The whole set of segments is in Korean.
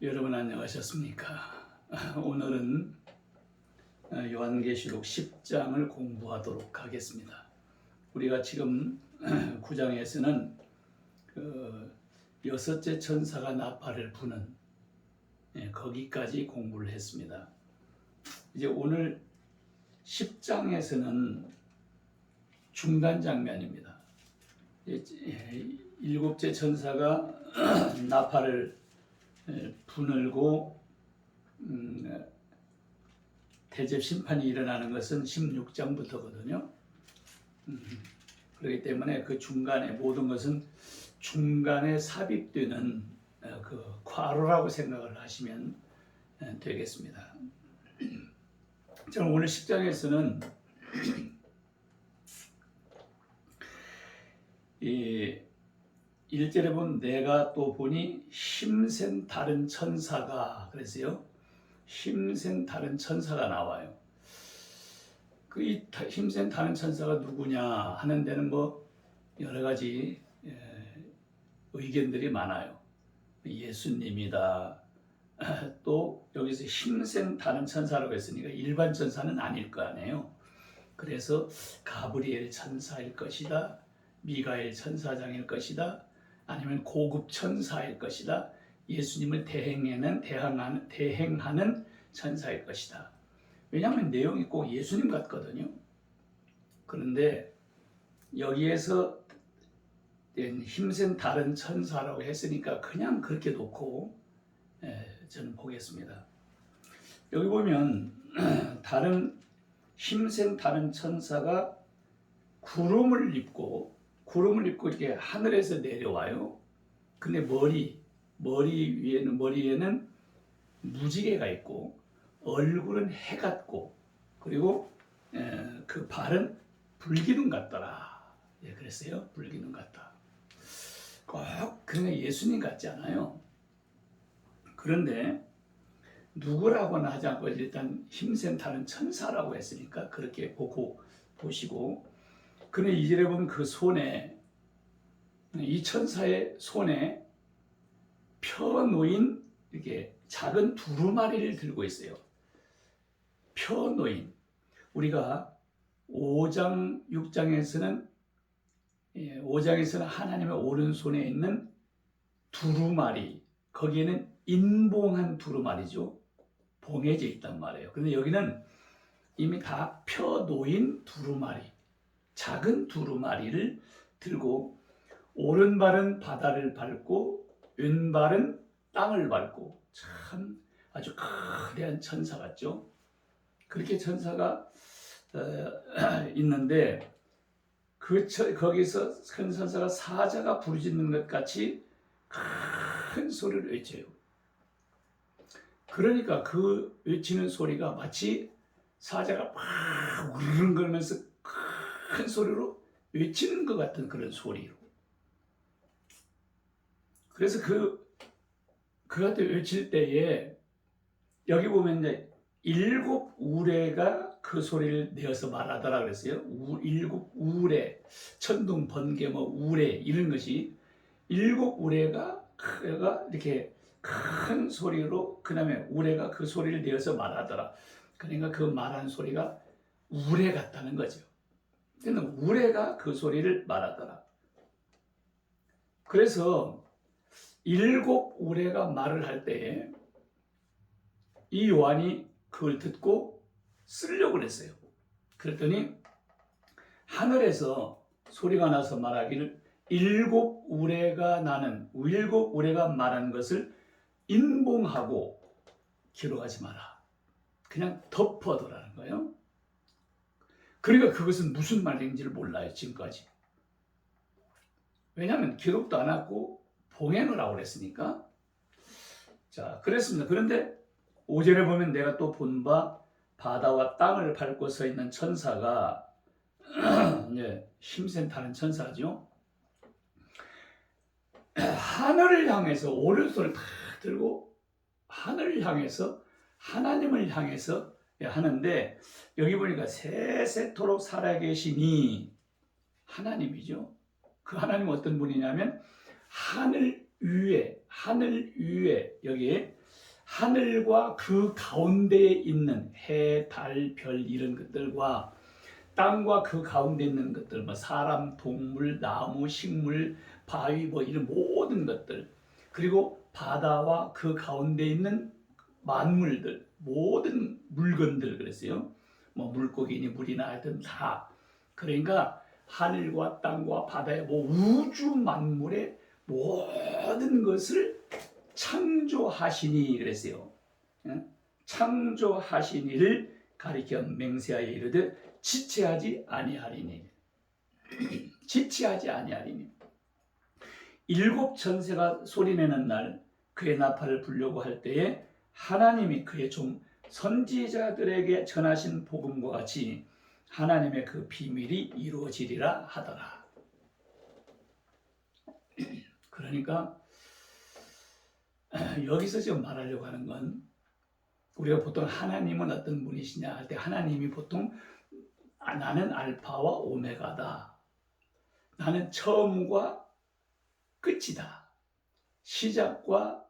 여러분 안녕하셨습니까? 오늘은 요한계시록 10장을 공부하도록 하겠습니다. 우리가 지금 9장에서는 여섯째 천사가 나팔을 부는 거기까지 공부를 했습니다. 이제 오늘 10장에서는 중간 장면입니다. 일곱째 천사가 나팔을 부늘고 대접 심판이 일어나는 것은 16장부터거든요. 그렇기 때문에 그 중간에 모든 것은 중간에 삽입되는 그 과로라고 생각을 하시면 되겠습니다. 저는 오늘 10장에서는 이 1절에 보면 내가 또 보니 힘센 다른 천사가 그랬어요. 힘센 다른 천사가 나와요. 그 이 힘센 다른 천사가 누구냐 하는 데는 뭐 여러 가지 의견들이 많아요. 예수님이다. 또 여기서 힘센 다른 천사라고 했으니까 일반 천사는 아닐 거 아니에요. 그래서 가브리엘 천사일 것이다. 미가엘 천사장일 것이다. 아니면 고급 천사일 것이다. 예수님을 대행하는 천사일 것이다. 왜냐하면 내용이 꼭 예수님 같거든요. 그런데 여기에서 힘센 다른 천사라고 했으니까 그냥 그렇게 놓고 저는 보겠습니다. 여기 보면 힘센 다른 천사가 구름을 입고 이렇게 하늘에서 내려와요. 근데 머리에는 무지개가 있고 얼굴은 해 같고 그리고 그 발은 불기둥 같더라. 그랬어요. 불기둥 같다. 꼭 그냥 예수님 같지 않아요. 그런데 누구라고는 하지 않고 일단 힘센 다른 천사라고 했으니까 그렇게 보시고 그는 2절에 보면 그 손에 이 천사의 손에 펴놓인 이렇게 작은 두루마리를 들고 있어요. 펴놓인 우리가 5장 6장에서는 하나님의 오른손에 있는 두루마리 거기에는 인봉한 두루마리죠. 봉해져 있단 말이에요. 그런데 여기는 이미 다 펴놓인 두루마리 작은 두루마리를 들고 오른발은 바다를 밟고 왼발은 땅을 밟고 참 아주 거대한 천사 같죠. 그렇게 천사가 있는데 거기서 큰 천사가 사자가 부르짖는 것 같이 큰 소리를 외쳐요. 그러니까 그 외치는 소리가 마치 사자가 막 우르릉거리면서 큰 소리로 외치는 것 같은 그런 소리로. 그래서 그한테 외칠 때에 여기 보면 이제 7 우레가 그 소리를 내어서 말하더라 그랬어요. 7 우레, 천둥, 번개, 우레 이런 것이 7 우레가 이렇게 큰 소리로 그 다음에 우레가 그 소리를 내어서 말하더라. 그러니까 그 말한 소리가 우레 같다는 거죠. 근데 우레가 그 소리를 말하더라. 그래서 7 우레가 말을 할 때에 이 요한이 그걸 듣고 쓰려고 했어요. 그랬더니 하늘에서 소리가 나서 말하기를 7 우레가 말하는 것을 인봉하고 기록하지 마라. 그냥 덮어두라는 거예요. 그러니까 그것은 무슨 말인지를 몰라요. 지금까지. 왜냐하면 기록도 안 하고 봉해놓으라고 그랬으니까. 자, 그랬습니다. 그런데 5절에 보면 내가 또 본 바 바다와 땅을 밟고 서 있는 천사가 힘센 다른 천사죠. 하늘을 향해서 오른손을 탁 들고 하늘을 향해서 하나님을 향해서 하는데 여기 보니까 세세토록 살아계시니 하나님이죠. 그 하나님은 어떤 분이냐면 하늘 위에 여기에 하늘과 그 가운데에 있는 해, 달, 별 이런 것들과 땅과 그 가운데 있는 것들, 뭐 사람, 동물, 나무, 식물, 바위, 뭐 이런 모든 것들, 그리고 바다와 그 가운데 있는 만물들, 모든 물건들 그랬어요. 뭐 물고기니 물이나 하여튼 다. 그러니까 하늘과 땅과 바다의 뭐 우주 만물의 모든 것을 창조하시니 그랬어요. 창조하시니를 가리켜 맹세하여 이르되 지체하지 아니하리니. 지체하지 아니하리니. 일곱 천사가 소리내는 날 그의 나팔을 불려고 할 때에 하나님이 그의 종 선지자들에게 전하신 복음과 같이 하나님의 그 비밀이 이루어지리라 하더라. 그러니까 여기서 지금 말하려고 하는 건 우리가 보통 하나님은 어떤 분이시냐 할 때 하나님이 보통 나는 알파와 오메가다. 나는 처음과 끝이다. 시작과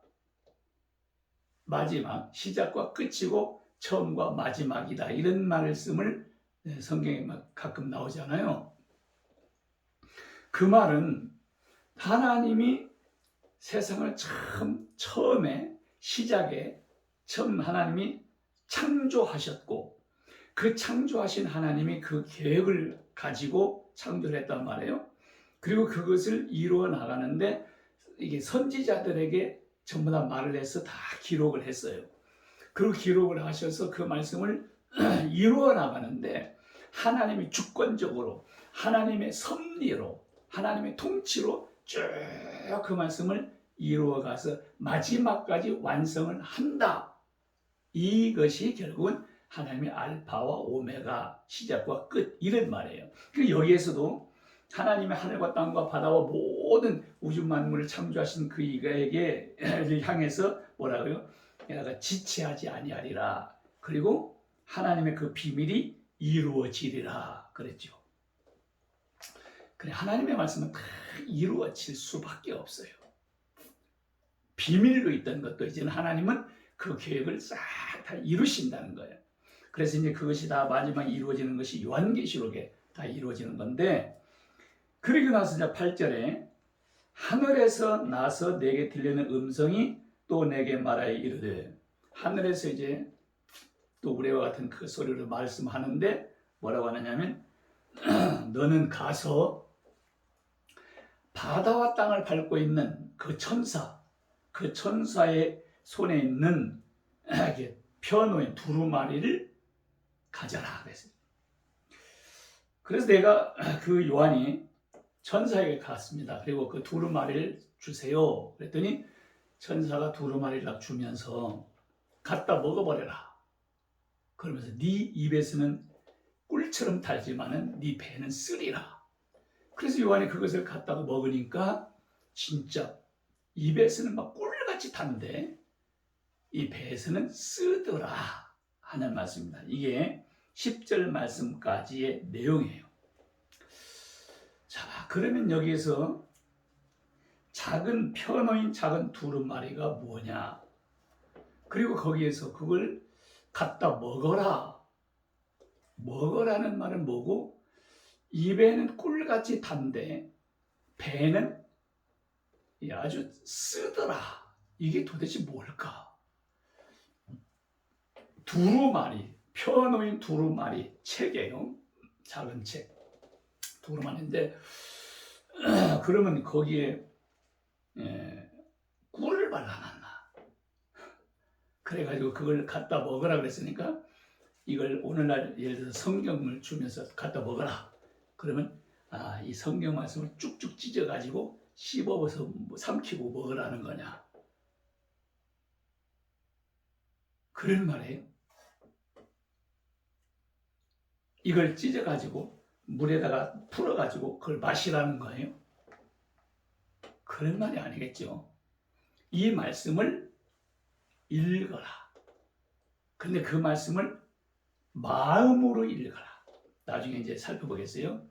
마지막, 시작과 끝이고 처음과 마지막이다. 이런 말씀을 성경에 가끔 나오잖아요. 그 말은 하나님이 세상을 처음에 시작에 처음 하나님이 창조하셨고 그 창조하신 하나님이 그 계획을 가지고 창조를 했단 말이에요. 그리고 그것을 이루어 나가는데 이게 선지자들에게 전부 다 말을 해서 다 기록을 했어요. 그리고 기록을 하셔서 그 말씀을 이루어 나가는데 하나님이 주권적으로 하나님의 섭리로 하나님의 통치로 쭉 그 말씀을 이루어 가서 마지막까지 완성을 한다. 이것이 결국은 하나님의 알파와 오메가 시작과 끝 이런 말이에요. 그 여기에서도 하나님의 하늘과 땅과 바다와 모든 우주 만물을 창조하신 그 이가에게 향해서 뭐라고요? 내가 지체하지 아니하리라. 그리고 하나님의 그 비밀이 이루어지리라 그랬죠. 그래 하나님의 말씀은 다 이루어질 수밖에 없어요. 비밀로 있던 것도 이제는 하나님은 그 계획을 싹 다 이루신다는 거예요. 그래서 이제 그것이 다 마지막에 이루어지는 것이 요한계시록에 다 이루어지는 건데 그리고 나서 이제 8절에 하늘에서 나서 내게 들리는 음성이 또 내게 말하여 이르되 하늘에서 이제 또 우리와 같은 그 소리로 말씀하는데 뭐라고 하느냐면 너는 가서 바다와 땅을 밟고 있는 그 천사의 손에 있는 펴놓은 두루마리를 가져라 그랬어요. 그래서 내가 그 요한이 천사에게 갔습니다. 그리고 그 두루마리를 주세요. 그랬더니 천사가 두루마리를 주면서 갖다 먹어버려라. 그러면서 네 입에서는 꿀처럼 달지만은 네 배는 쓰리라. 그래서 요한이 그것을 갖다가 먹으니까 진짜 입에서는 막 꿀같이 단데 이 배에서는 쓰더라 하는 말씀입니다. 이게 10절 말씀까지의 내용이에요. 자, 그러면 여기에서 작은 펴놓인 작은 두루마리가 뭐냐? 그리고 거기에서 그걸 갖다 먹어라. 먹으라는 말은 뭐고 입에는 꿀같이 단데 배는 아주 쓰더라. 이게 도대체 뭘까? 두루마리, 펴놓인 두루마리 책이에요. 작은 책. 두루마리인데 그러면 거기에 꿀을 발라놨나? 그래가지고 그걸 갖다 먹으라 그랬으니까 이걸 오늘날 예를 들어서 성경을 주면서 갖다 먹어라. 그러면 이 성경 말씀을 쭉쭉 찢어가지고 씹어서 삼키고 먹으라는 거냐? 그런 말이에요. 이걸 찢어가지고 물에다가 풀어가지고 그걸 마시라는 거예요. 그런 말이 아니겠죠. 이 말씀을 읽어라. 근데 그 말씀을 마음으로 읽어라. 나중에 이제 살펴보겠어요.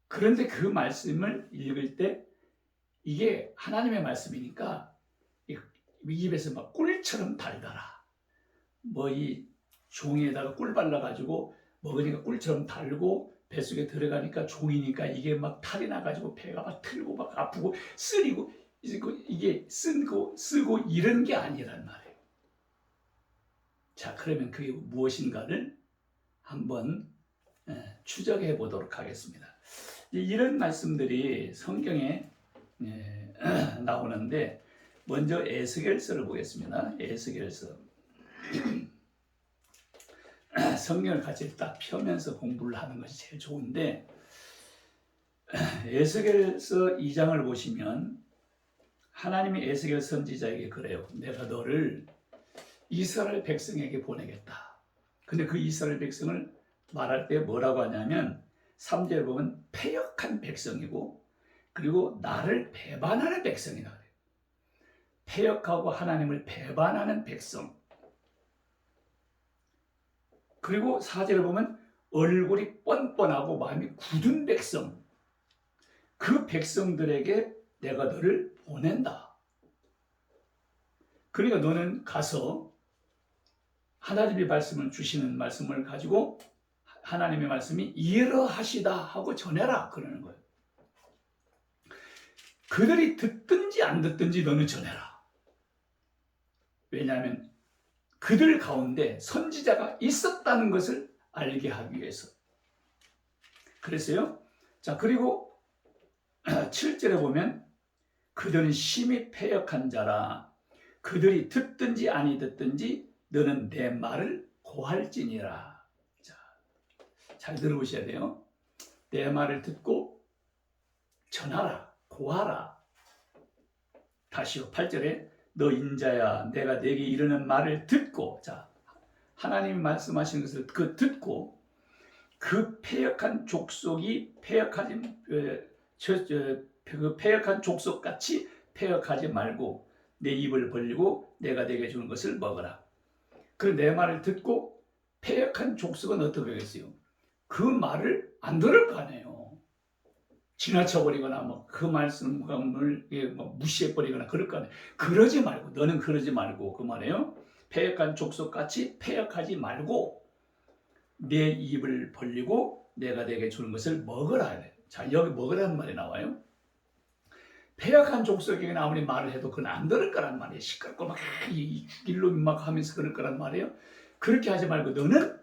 그런데 그 말씀을 읽을 때 이게 하나님의 말씀이니까 이 입에서 막 꿀처럼 달더라. 뭐 이 종이에다가 꿀 발라가지고 먹으니까 꿀처럼 달고 뱃속에 들어가니까 종이니까 이게 막 탈이 나가지고 배가 막 틀고 막 아프고 쓰리고 이게 쓰고 이런 게 아니란 말이에요. 자, 그러면 그게 무엇인가를 한번 추적해 보도록 하겠습니다. 이런 말씀들이 성경에 나오는데 먼저 에스겔서를 보겠습니다. 에스겔서. 성경을 같이 딱 펴면서 공부를 하는 것이 제일 좋은데 에스겔서 2장을 보시면 하나님이 에스겔 선지자에게 그래요. 내가 너를 이스라엘 백성에게 보내겠다. 근데 그 이스라엘 백성을 말할 때 뭐라고 하냐면 3절에 보면 패역한 백성이고 그리고 나를 배반하는 백성이다 그래요. 패역하고 하나님을 배반하는 백성. 그리고 4절에 보면 얼굴이 뻔뻔하고 마음이 굳은 백성. 그 백성들에게 내가 너를 보낸다. 그러니까 너는 가서 하나님의 말씀을 주시는 말씀을 가지고 하나님의 말씀이 이러하시다 하고 전해라 그러는 거예요. 그들이 듣든지 안 듣든지 너는 전해라. 왜냐하면 그들 가운데 선지자가 있었다는 것을 알게 하기 위해서. 그래서요. 자, 그리고 7절에 보면 그들은 심히 패역한 자라. 그들이 듣든지 아니 듣든지 너는 내 말을 고할지니라. 자, 잘 들어보셔야 돼요. 내 말을 듣고 전하라, 고하라. 다시요. 8절에 너 인자야 내가 내게 이르는 말을 듣고, 자, 하나님이 말씀하시는 것을 듣고 그 패역한 족속이 그 패역한 족속같이 패역하지 말고 내 입을 벌리고 내가 내게 주는 것을 먹어라. 그 내 말을 듣고 패역한 족속은 어떻게 하겠어요? 그 말을 안 들을 거 아니에요. 지나쳐버리거나 뭐 그 말씀을 무시해버리거나 그럴 거 아니에요. 그러지 말고, 너는 그러지 말고, 그 말이에요. 패역한 족속같이 패역하지 말고 내 입을 벌리고 내가 내게 주는 것을 먹으라. 자, 여기 먹으라는 말이 나와요. 패역한 족속에게 아무리 말을 해도 그건 안 들을 거란 말이에요. 시끄럽고 막 일로 막 하면서 그럴 거란 말이에요. 그렇게 하지 말고 너는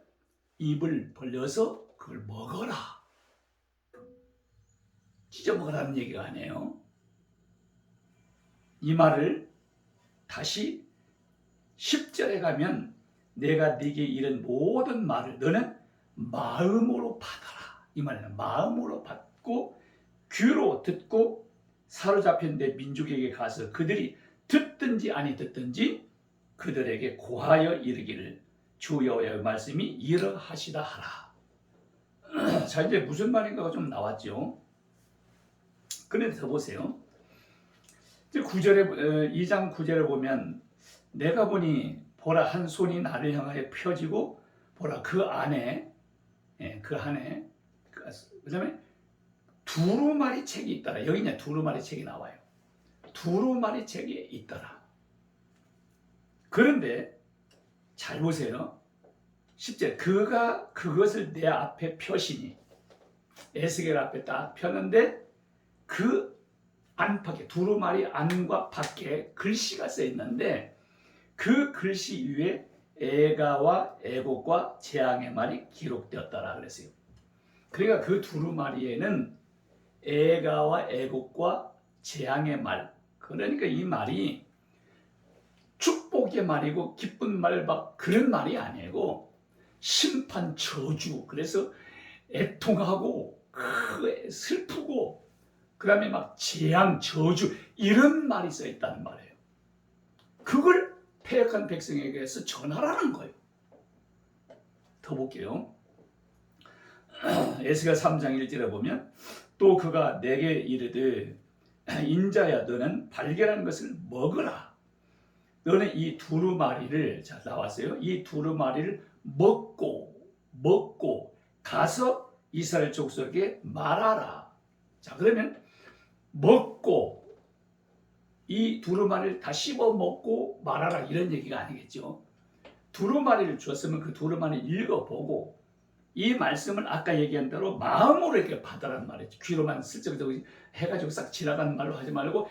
입을 벌려서 그걸 먹어라. 찢어먹으라는 얘기가 아니에요. 이 말을 다시 10절에 가면 내가 네게 이른 모든 말을 너는 마음으로 받아라. 이 말은 마음으로 받고 귀로 듣고 사로잡힌 내 민족에게 가서 그들이 듣든지 아니 듣든지 그들에게 고하여 이르기를 주 여호와의 말씀이 이러하시다 하라. 자, 이제 무슨 말인가가 좀 나왔죠. 그런데 더 보세요. 2장 9절에 보면 내가 보니 보라 한 손이 나를 향하여 펴지고 보라 그 안에 그다음에 두루마리 책이 있더라. 여기 이제 두루마리 책이 나와요. 두루마리 책이 있더라. 그런데 잘 보세요. 10절 그가 그것을 내 앞에 펴시니 에스겔 앞에 딱 펴는데 그 안팎에 두루마리 안과 밖에 글씨가 써 있는데 그 글씨 위에 애가와 애곡과 재앙의 말이 기록되었더라 그랬어요. 그러니까 그 두루마리에는 애가와 애곡과 재앙의 말, 그러니까 이 말이 축복의 말이고 기쁜 말 막 그런 말이 아니고 심판 저주, 그래서 애통하고 슬프고 그 다음에 막 재앙 저주 이런 말이 써 있다는 말이에요. 그걸 패역한 백성에게서 전하라는 거예요. 더 볼게요. 에스겔 3장 1절에 보면 또 그가 내게 이르되 인자야 너는 발견한 것을 먹으라. 너는 이 두루마리를, 자 나왔어요. 이 두루마리를 먹고 가서 이스라엘 족속에게 말하라. 자, 그러면 먹고 이 두루마리를 다 씹어 먹고 말하라 이런 얘기가 아니겠죠. 두루마리를 주었으면 그 두루마리를 읽어보고 이 말씀을 아까 얘기한 대로 마음으로 이렇게 받으라는 말이죠. 귀로만 슬쩍 해가지고 싹 지나가는 말로 하지 말고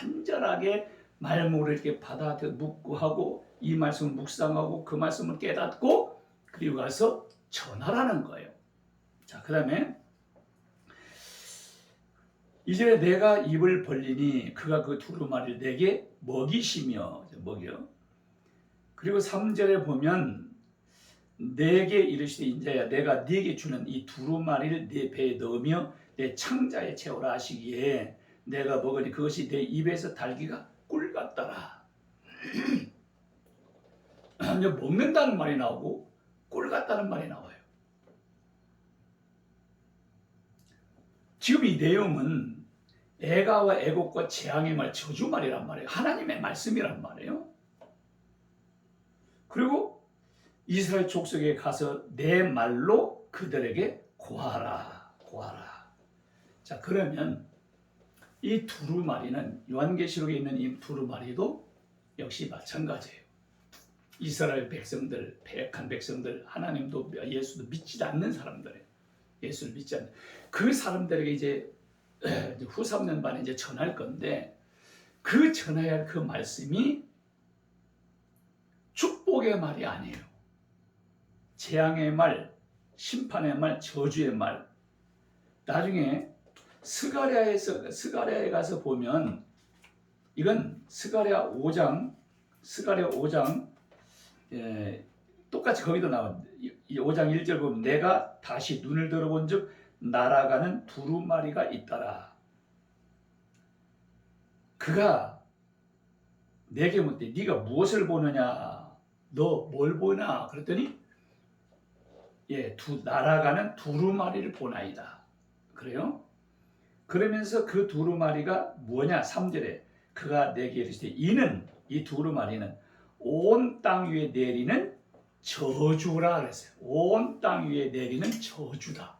간절하게 말문으로 이렇게 받아 묵고하고 이 말씀을 묵상하고 그 말씀을 깨닫고 그리고 가서 전하라는 거예요. 자, 그 다음에 이제 내가 입을 벌리니 그가 그 두루마리를 내게 먹이시며 먹여. 그리고 3절에 보면 내게 이르시되 인자야 내가 네게 주는 이 두루마리를 네 배에 넣으며 내 창자에 채우라 하시기에 내가 먹으니 그것이 내 입에서 달기가 꿀 같더라. 먹는다는 말이 나오고 꿀 같다는 말이 나와요. 지금 이 내용은 애가와 애곡과 재앙의 말, 저주말이란 말이에요. 하나님의 말씀이란 말이에요. 그리고 이스라엘 족속에 가서 내 말로 그들에게 고하라. 자, 그러면 이 두루마리는 요한계시록에 있는 이 두루마리도 역시 마찬가지예요. 이스라엘 백성들, 패역한 백성들, 하나님도 예수도 믿지 않는 사람들이에요. 예수를 믿지 않는 그 사람들에게 이제 후 3년 반에 이제 전할 건데 그 전해야 할 그 말씀이 축복의 말이 아니에요. 재앙의 말, 심판의 말, 저주의 말. 나중에 스가랴에 가서 보면 이건 스가랴 5장 똑같이 거기도 나와. 이 5장 1절 보면 내가 다시 눈을 들어본즉 날아가는 두루마리가 있더라. 그가 내게 묻되 네가 무엇을 보느냐? 너 뭘 보나? 그랬더니 날아가는 두루마리를 보나이다. 그래요? 그러면서 그 두루마리가 뭐냐? 3절에 그가 내게 이르시되 이 두루마리는 온 땅 위에 내리는 저주라 그랬어요. 온 땅 위에 내리는 저주다.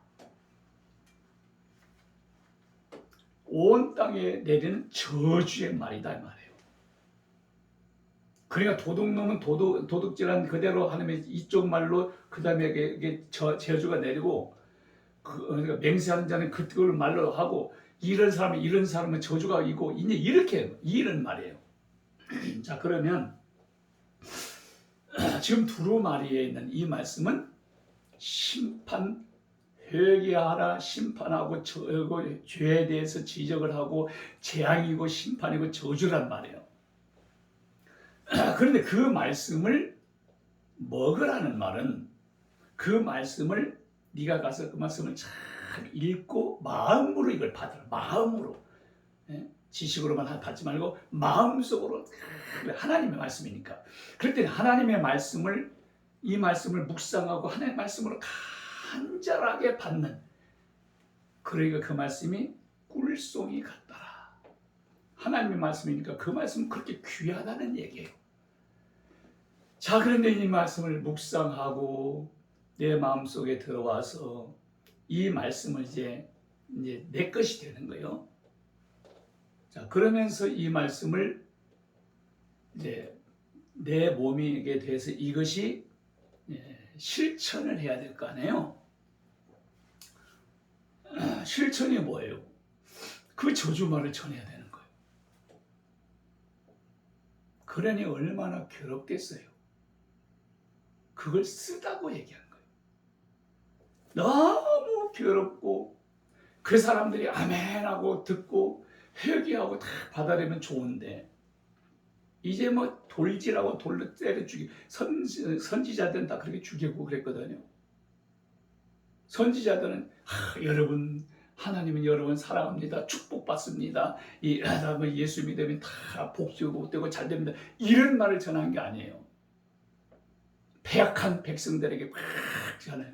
온 땅에 내리는 저주의 말이다 이 말이에요. 그러니까 도둑놈은 도둑질한 그대로 하나님의 이쪽 말로 그 다음에 이게 저주가 내리고 그러니까 맹세하는 자는 그걸 말로 하고 이런 사람은 저주가 있고 이제 이렇게 이런 말이에요. 자, 그러면 지금 두루마리에 있는 이 말씀은 심판, 회개하라, 심판하고 죄에 대해서 지적을 하고 재앙이고 심판이고 저주란 말이에요. 그런데 그 말씀을 먹으라는 말은 그 말씀을 네가 가서 그 말씀을 잘 읽고 마음으로 이걸 받으라. 마음으로. 지식으로만 받지 말고 마음속으로. 하나님의 말씀이니까. 그럴 때 하나님의 말씀을 이 말씀을 묵상하고 하나님의 말씀으로 간절하게 받는, 그러니까 그 말씀이 꿀송이 같더라. 하나님의 말씀이니까 그 말씀은 그렇게 귀하다는 얘기예요. 자, 그런데 이 말씀을 묵상하고 내 마음속에 들어와서 이 말씀을 이제 내 것이 되는 거예요. 자, 그러면서 이 말씀을 이제 내 몸에게 대해서 이것이 실천을 해야 될 거 아니에요. 실천이 뭐예요? 그 저주말을 전해야 되는 거예요. 그러니 얼마나 괴롭겠어요. 그걸 쓰다고 얘기한 거예요. 너무 괴롭고 그 사람들이 아멘하고 듣고 회개하고 다 받아들이면 좋은데 이제 뭐 돌질하고 돌로 때려 죽이 선지자들은 다 그렇게 죽이고 그랬거든요. 선지자들은 여러분 하나님은 여러분 사랑합니다. 축복받습니다. 예수 믿으면 다 복지고 되고 잘 됩니다. 이런 말을 전한 게 아니에요. 패역한 백성들에게 막 전해요.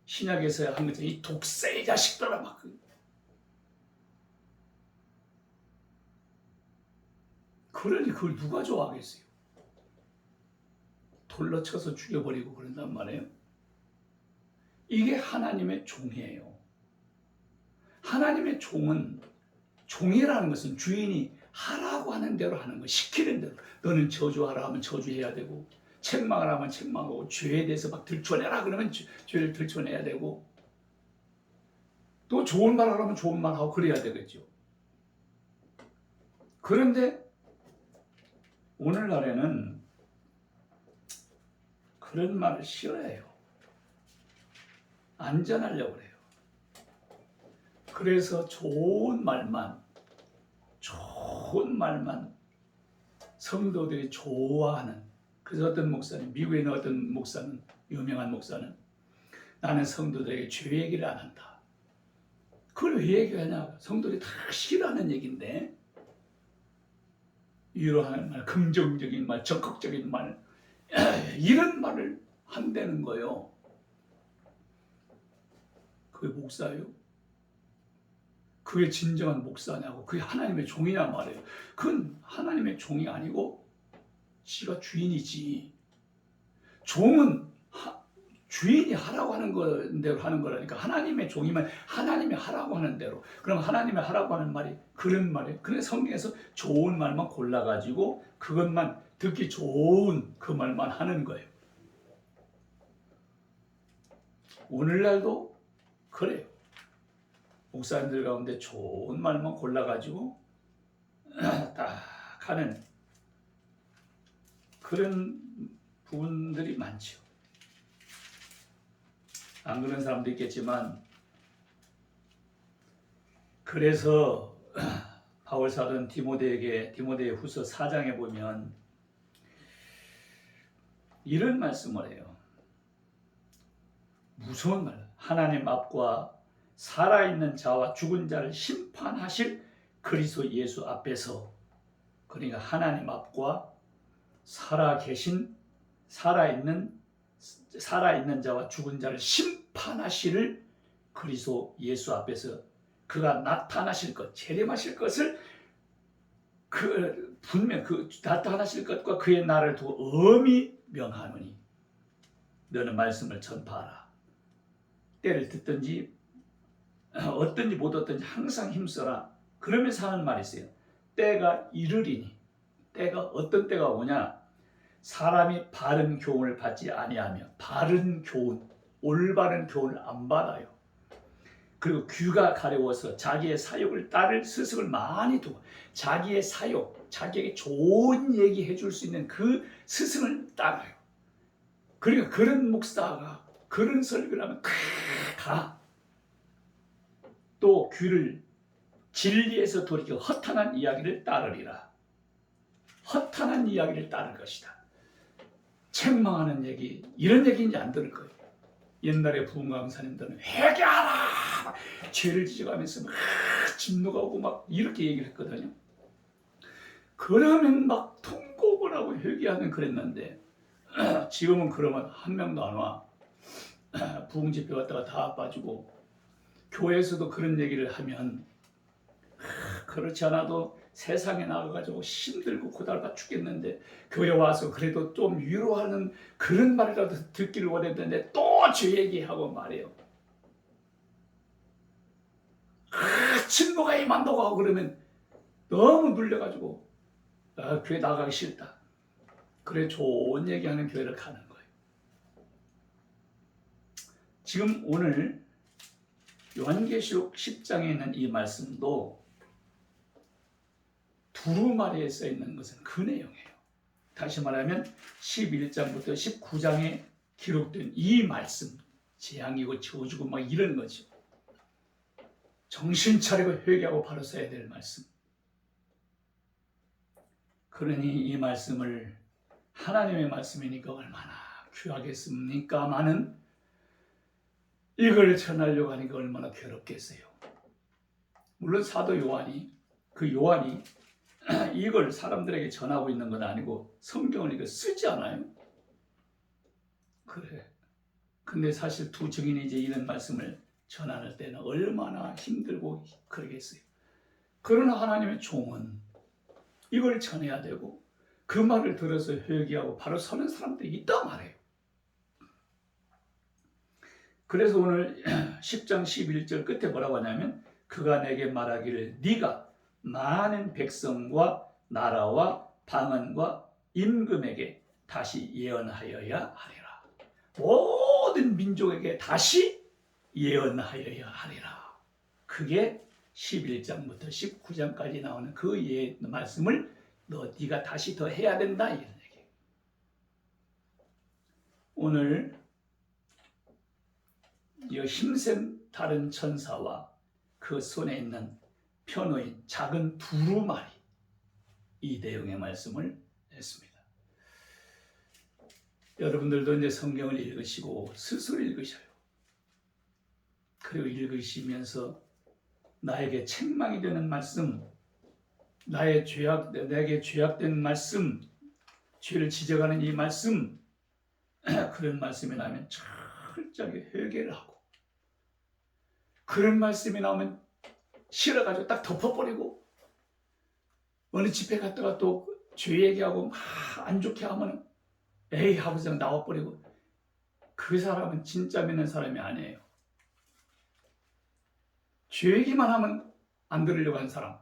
신약에서 한 것처럼 이 독세의 자식들아 막 그러니 그걸 누가 좋아하겠어요? 돌로 쳐서 죽여버리고 그런단 말이에요. 이게 하나님의 종이에요. 하나님의 종이라는 것은 주인이 하라고 하는 대로 하는 거, 시키는 대로. 너는 저주하라 하면 저주해야 되고, 책망하라 하면 책망하고, 죄에 대해서 막 들춰내라 그러면 죄를 들춰내야 되고, 또 좋은 말 하라면 좋은 말 하고 그래야 되겠죠. 그런데 오늘날에는 그런 말을 싫어해요. 안전하려고 그래요. 그래서 좋은 말만 성도들이 좋아하는. 그래서 어떤 목사님, 미국에 있는 어떤 목사는, 유명한 목사는, 나는 성도들에게 죄 얘기를 안 한다. 그걸 왜 얘기하냐? 성도들이 다 싫어하는 얘기인데, 위로하는 말, 긍정적인 말, 적극적인 말, 이런 말을 한다는 거예요. 그게 목사예요? 그게 진정한 목사냐고, 그게 하나님의 종이냐 말이에요. 그건 하나님의 종이 아니고 지가 주인이지. 종은 주인이 하라고 하는 대로 하는 거라니까. 하나님의 종이면 하나님이 하라고 하는 대로. 그럼 하나님이 하라고 하는 말이 그런 말이에요. 그래서 성경에서 좋은 말만 골라가지고 그것만 듣기 좋은 그 말만 하는 거예요. 오늘날도 그래요. 목사님들 가운데 좋은 말만 골라가지고 딱 하는 그런 부분들이 많죠. 안 그런 사람도 있겠지만, 그래서 바울 사도는 디모데 후서 4장에 보면 이런 말씀을 해요. 무서운 말. 하나님 앞과 살아있는 자와 죽은 자를 심판하실 그리스도 예수 앞에서, 그러니까 하나님 앞과 살아있는 자와 죽은 자를 심판하실 그리스도 예수 앞에서 그가 나타나실 것, 재림하실 것을 분명 나타나실 것과 그의 날을 두고 엄히 명하노니 너는 말씀을 전파하라. 때를 듣든지 어떤지 못 얻든지 항상 힘써라. 그러면서 하는 말이 있어요. 때가 이르리니. 때가 어떤 때가 오냐? 사람이 바른 교훈을 받지 아니하며, 바른 교훈, 올바른 교훈을 안 받아요. 그리고 귀가 가려워서 자기의 사욕을 따를 스승을 많이 두고, 자기의 사욕, 자기에게 좋은 얘기 해줄 수 있는 그 스승을 따라요. 그러니까 그런 목사가 그런 설교를 하면 가. 또 귀를 진리에서 돌이켜 허탄한 이야기를 따르리라. 허탄한 이야기를 따를 것이다. 책망하는 얘기, 이런 얘기인지 안 들을 거예요. 옛날에 부흥 강사님들은 회개하라! 죄를 지적하면서 막 진노가 오고 막 이렇게 얘기를 했거든요. 그러면 막 통곡을 하고 회개하는 그랬는데, 지금은 그러면 한 명도 안 와. 부흥 집회 갔다가 다 빠지고, 교회에서도 그런 얘기를 하면 그렇지 않아도 세상에 나가가지고 힘들고 고달파 죽겠는데 교회 와서 그래도 좀 위로하는 그런 말이라도 듣기를 원했는데 또 죄 얘기하고 말이에요. 친구가 임한다고 하고 그러면 너무 눌려가지고 교회 나가기 싫다. 그래 좋은 얘기하는 교회를 가는 거예요. 지금 오늘 요한계시록 10장에 있는 이 말씀도 두루마리에 써 있는 것은 그 내용이에요. 다시 말하면 11장부터 19장에 기록된 이 말씀, 재앙이고 저주고 막 이런 거죠. 정신 차리고 회개하고 바로 써야 될 말씀. 그러니 이 말씀을, 하나님의 말씀이니까 얼마나 귀하겠습니까마는 이걸 전하려고 하니까 얼마나 괴롭겠어요. 물론 사도 요한이 이걸 사람들에게 전하고 있는 건 아니고 성경을 이거 쓰지 않아요? 그래. 근데 사실 두 증인이 이제 이런 말씀을 전하는 때는 얼마나 힘들고 그러겠어요. 그러나 하나님의 종은 이걸 전해야 되고 그 말을 들어서 회개하고 바로 서는 사람들이 있단 말이에요. 그래서 오늘 10장 11절 끝에 뭐라고 하냐면 그가 내게 말하기를 네가 많은 백성과 나라와 방언과 임금에게 다시 예언하여야 하리라. 모든 민족에게 다시 예언하여야 하리라. 그게 11장부터 19장까지 나오는 그 말씀을 네가 다시 더 해야 된다 이런 얘기예요. 오늘 이 힘센 다른 천사와 그 손에 있는 편호인 작은 두루마리, 이 내용의 말씀을 했습니다. 여러분들도 이제 성경을 읽으시고 스스로 읽으셔요. 그리고 읽으시면서 나에게 책망이 되는 말씀, 내게 죄악된 말씀, 죄를 지적하는 이 말씀, 그런 말씀이 나오면 철저하게 회개를 하고, 그런 말씀이 나오면 싫어가지고 딱 덮어버리고, 어느 집회 갔다가 또 죄 얘기하고 막 안 좋게 하면 에이 하고서 나와버리고, 그 사람은 진짜 믿는 사람이 아니에요. 죄 얘기만 하면 안 들으려고 하는 사람,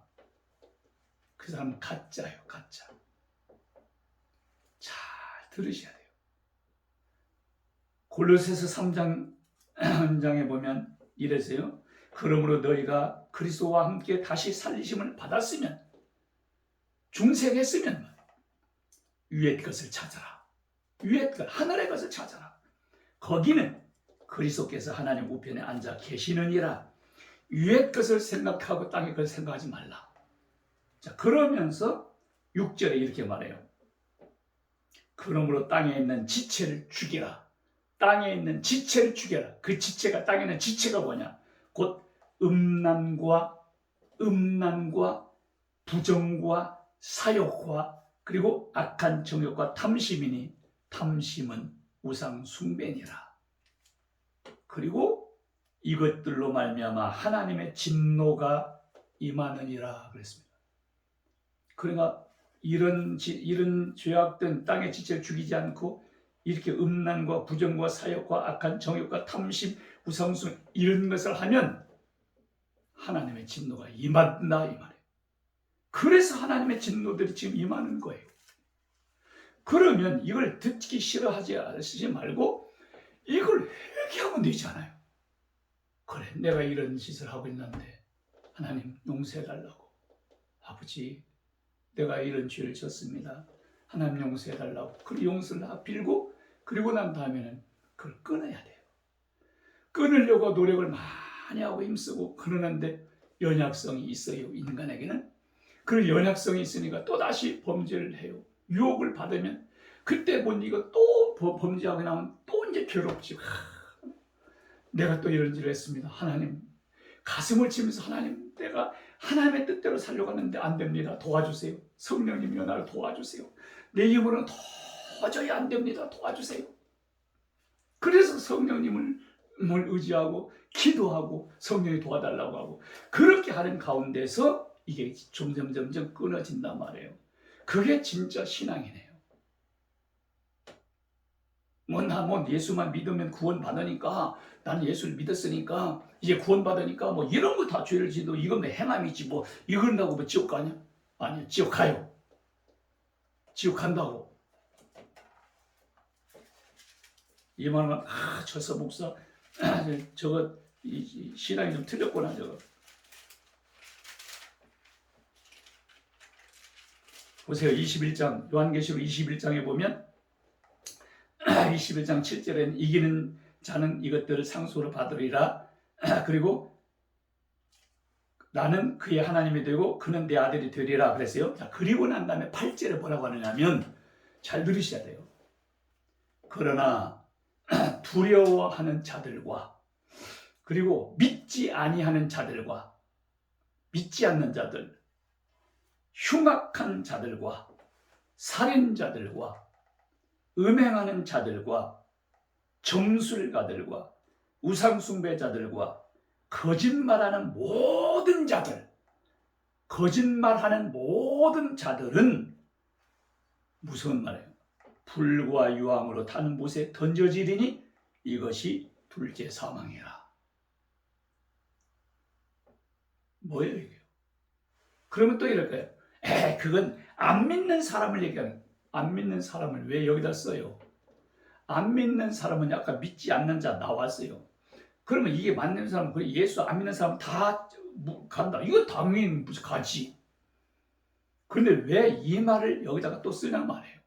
그 사람은 가짜예요. 가짜. 잘 들으셔야 돼요. 골로새서 3장에 보면 이랬어요. 그러므로 너희가 그리스도와 함께 다시 살리심을 받았으면, 중생했으면 위의 것을 찾아라. 위의 것, 하늘의 것을 찾아라. 거기는 그리스도께서 하나님 우편에 앉아 계시느니라. 위의 것을 생각하고 땅의 것을 생각하지 말라. 자, 그러면서 6절에 이렇게 말해요. 그러므로 땅에 있는 지체를 죽이라. 땅에 있는 지체를 죽여라. 그 지체가, 땅에 있는 지체가 뭐냐? 곧 음란과 부정과 사욕과 그리고 악한 정욕과 탐심이니 탐심은 우상 숭배니라. 그리고 이것들로 말미암아 하나님의 진노가 임하느니라 그랬습니다. 그러니까 이런 죄악된 땅의 지체를 죽이지 않고 이렇게 음란과 부정과 사욕과 악한 정욕과 탐심, 우상숭 이런 것을 하면 하나님의 진노가 임한다 이 말이에요. 그래서 하나님의 진노들이 지금 임하는 거예요. 그러면 이걸 듣기 싫어하지 말고 이걸 회개하면 되잖아요. 그래, 내가 이런 짓을 하고 있는데 하나님 용서해달라고. 아버지, 내가 이런 죄를 졌습니다. 하나님 용서해달라고. 그 용서를 빌고, 그리고 난 다음에는 그걸 끊어야 돼요. 끊으려고 노력을 많이 하고 힘쓰고 그러는데 연약성이 있어요. 인간에게는. 그 연약성이 있으니까 또다시 범죄를 해요. 유혹을 받으면 그때 못 이거 또 범죄하고 나면 또 이제 괴롭지. 내가 또 이런 일을 했습니다. 하나님, 가슴을 치면서 하나님, 내가 하나님의 뜻대로 살려고 하는데 안 됩니다. 도와주세요. 성령님이여 나를 도와주세요. 내 힘으로는 도저히 안 됩니다. 도와주세요. 그래서 성령님을 의지하고 기도하고 성령이 도와달라고 하고 그렇게 하는 가운데서 이게 점점 끊어진단 말이에요. 그게 진짜 신앙이네요. 나 예수만 믿으면 구원 받으니까, 나는 예수를 믿었으니까 이제 구원 받으니까 뭐 이런 거 다 죄를 지도 이건 내 행함이지 뭐 이건다고 뭐 지옥 가냐? 아니요, 지옥 가요. 지옥 간다고. 이 말만 저서 목사 저거 이 신앙이 좀 틀렸구나 저거. 보세요. 21장 요한계시록 21장에 보면 21장 7절에는 이기는 자는 이것들을 상속으로 받으리라. 그리고 나는 그의 하나님이 되고 그는 내 아들이 되리라 그랬어요. 자, 그리고 난 다음에 8절에 뭐라고 하느냐면 잘 들으셔야 돼요. 그러나 두려워하는 자들과 그리고 믿지 아니하는 자들과 믿지 않는 자들, 흉악한 자들과 살인자들과 음행하는 자들과 점술가들과 우상숭배자들과 거짓말하는 모든 자들은 무서운 말이에요. 불과 유황으로 타는 못에 던져지리니 이것이 둘째 사망이라. 뭐예요 이게? 그러면 또 이럴 거예요. 그건 안 믿는 사람을 얘기하는. 안 믿는 사람을 왜 여기다 써요? 안 믿는 사람은 아까 믿지 않는 자 나왔어요. 그러면 이게 맞는 사람, 예수 안 믿는 사람 다 간다. 이거 당연히 무슨 가지. 그런데 왜 이 말을 여기다가 또 쓰냐 말이에요.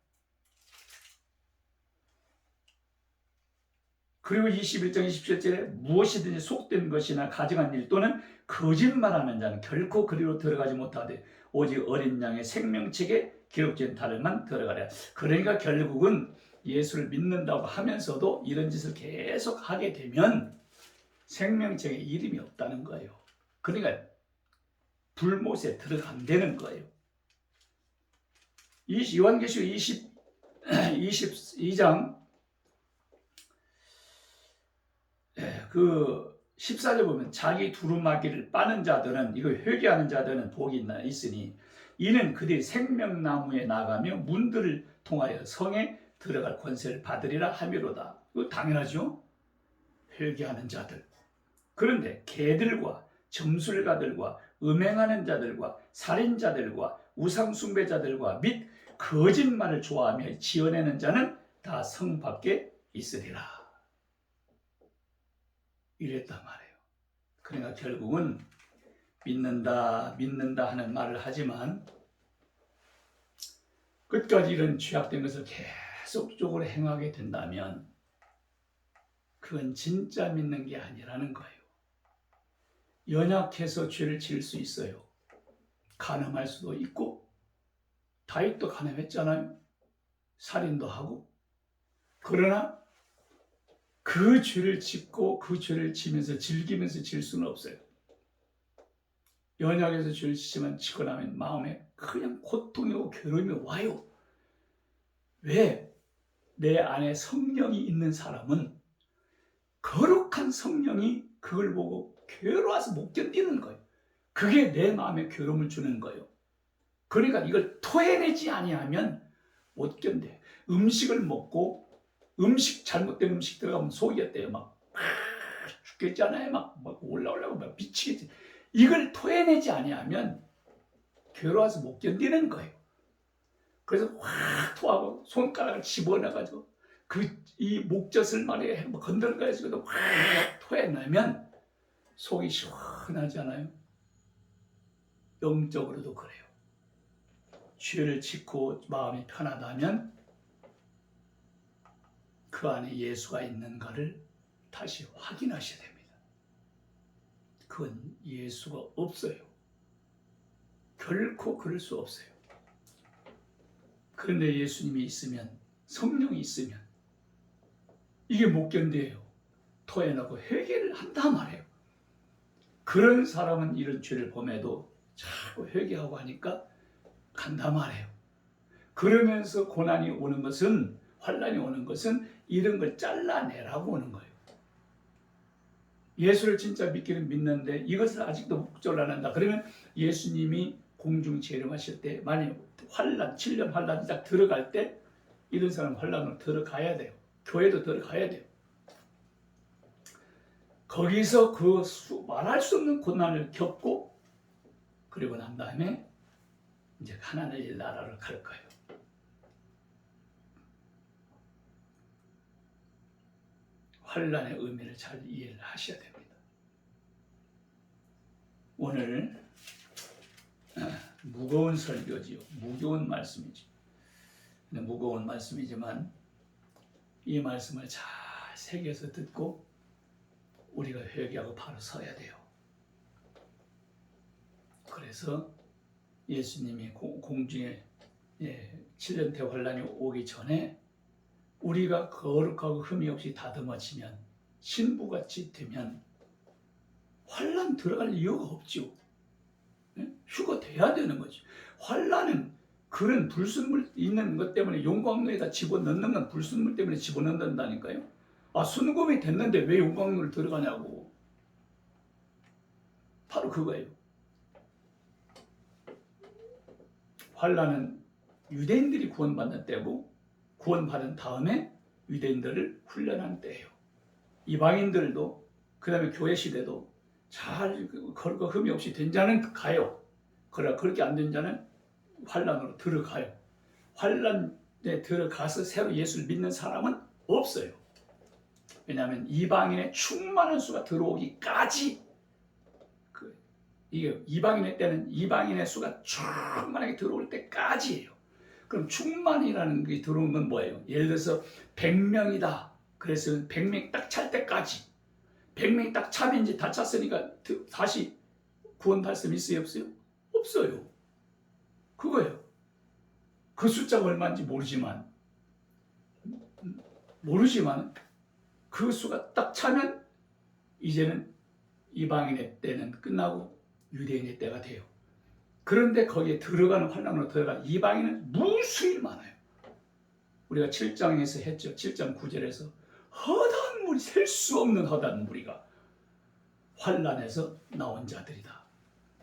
그리고 21장 27절에 무엇이든지 속된 것이나 가증한 일 또는 거짓말하는 자는 결코 그리로 들어가지 못하되 오직 어린 양의 생명책에 기록된 달만 들어가랴. 그러니까 결국은 예수를 믿는다고 하면서도 이런 짓을 계속 하게 되면 생명책에 이름이 없다는 거예요. 그러니까 불못에 들어간다는 거예요. 요한계시록 22장 그 14절 보면 자기 두루마기를 빠는 자들은, 이거 회개하는 자들은 복이 있으니 이는 그들이 생명나무에 나가며 문들을 통하여 성에 들어갈 권세를 받으리라 하미로다. 이거 당연하죠. 회개하는 자들. 그런데 개들과 점술가들과 음행하는 자들과 살인자들과 우상숭배자들과 및 거짓말을 좋아하며 지어내는 자는 다 성 밖에 있으리라. 이랬단 말이에요. 그러니까 결국은 믿는다 하는 말을 하지만 끝까지 이런 죄악된 것을 계속적으로 행하게 된다면 그건 진짜 믿는 게 아니라는 거예요. 연약해서 죄를 지을 수 있어요. 간음할 수도 있고, 다윗도 간음했잖아요. 살인도 하고. 그러나 그 죄를 짓고 그 죄를 지면서 즐기면서 질 수는 없어요. 연약해서 죄를 지지만 지고 나면 마음에 그냥 고통이 오고 괴로움이 와요. 왜? 내 안에 성령이 있는 사람은 거룩한 성령이 그걸 보고 괴로워서 못 견디는 거예요. 그게 내 마음에 괴로움을 주는 거예요. 그러니까 이걸 토해내지 아니하면 못 견뎌. 음식을 먹고 잘못된 음식 들어가면 속이 어때요? 막 죽겠잖아요. 막 올라오려고 막 미치겠지. 이걸 토해내지 아니하면 괴로워서 못 견디는 거예요. 그래서 확 토하고 손가락을 집어넣어가지고 이 목젖을 말이에요. 건들어가지고 확 토해내면 속이 시원하잖아요. 영적으로도 그래요. 죄를 짓고 마음이 편하다면 그 안에 예수가 있는가를 다시 확인하셔야 됩니다. 그건 예수가 없어요. 결코 그럴 수 없어요. 그런데 예수님이 있으면, 성령이 있으면 이게 못 견뎌요. 토해내고 회개를 한단 말이에요. 그런 사람은 이런 죄를 범해도 자꾸 회개하고 하니까 간단 말이에요. 그러면서 고난이 오는 것은, 환난이 오는 것은 이런 걸 잘라내라고 오는 거예요. 예수를 진짜 믿기는 믿는데 이것을 아직도 목적을 안 한다. 그러면 예수님이 공중 재림하실 때 만약 환난, 7년 환란이 딱 들어갈 때 이런 사람 환란으로 들어가야 돼요. 교회도 들어가야 돼요. 거기서 그 말할 수 없는 고난을 겪고 그리고 난 다음에 이제 하나님의 나라로 갈 거예요. 환란의 의미를 잘 이해를 하셔야 됩니다. 오늘 무거운 설교지요. 무거운 말씀이죠. 무거운 말씀이지만 이 말씀을 잘 새겨서 듣고 우리가 회개하고 바로 서야 돼요. 그래서 예수님이 공중에 7년 대환란이 오기 전에 우리가 거룩하고 흠이 없이 다듬어지면, 신부같이 되면 환란 들어갈 이유가 없죠. 휴거돼야 되는 거죠. 환란은 그런 불순물 있는 것 때문에 용광로에다 집어넣는 건 불순물 때문에 집어넣는다니까요. 순금이 됐는데 왜 용광로를 들어가냐고. 바로 그거예요. 환란은 유대인들이 구원받는 때고 구원받은 다음에 유대인들을 훈련한 때예요. 이방인들도 그 다음에 교회 시대도 잘 걸고 흠이 없이 된 자는 가요. 그러나 그렇게 안 된 자는 환란으로 들어가요. 환란에 들어가서 새로 예수를 믿는 사람은 없어요. 왜냐하면 이방인의 충만한 수가 들어오기까지 이게 이방인의 때는 이방인의 수가 충만하게 들어올 때까지예요. 그럼 충만이라는 게 들어오는 건 뭐예요? 예를 들어서 100명이다. 그래서 100명이 딱 찰 때까지 100명이 딱 차면 이제 다 찼으니까 다시 구원받을 수 있어요? 없어요? 없어요. 그거예요. 그 숫자가 얼마인지 모르지만 그 수가 딱 차면 이제는 이방인의 때는 끝나고 유대인의 때가 돼요. 그런데 거기에 들어가는 환란으로 들어간 이방인은 무수히 많아요. 우리가 7장에서 했죠. 7장 9절에서 허다한 무리, 셀 수 없는 허다한 무리가 환란에서 나온 자들이다.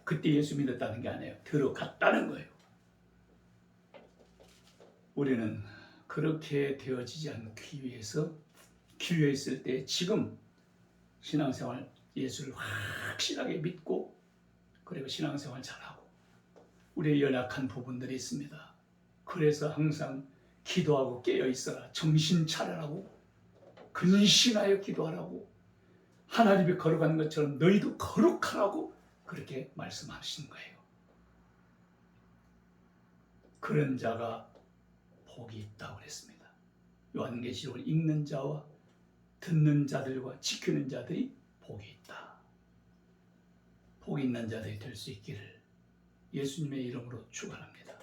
그때 예수 믿었다는 게 아니에요. 들어갔다는 거예요. 우리는 그렇게 되어지지 않기 위해서 기회 있을 때 지금 신앙생활 예수를 확실하게 믿고 그리고 신앙생활 잘하고 우리의 연약한 부분들이 있습니다. 그래서 항상 기도하고 깨어있어라. 정신 차려라고 근신하여 기도하라고 하나님이 거룩한 것처럼 너희도 거룩하라고 그렇게 말씀하신 거예요. 그런 자가 복이 있다고 그랬습니다. 요한계시록을 읽는 자와 듣는 자들과 지키는 자들이 복이 있다. 복 있는 자들이 될 수 있기를 예수님의 이름으로 축원합니다.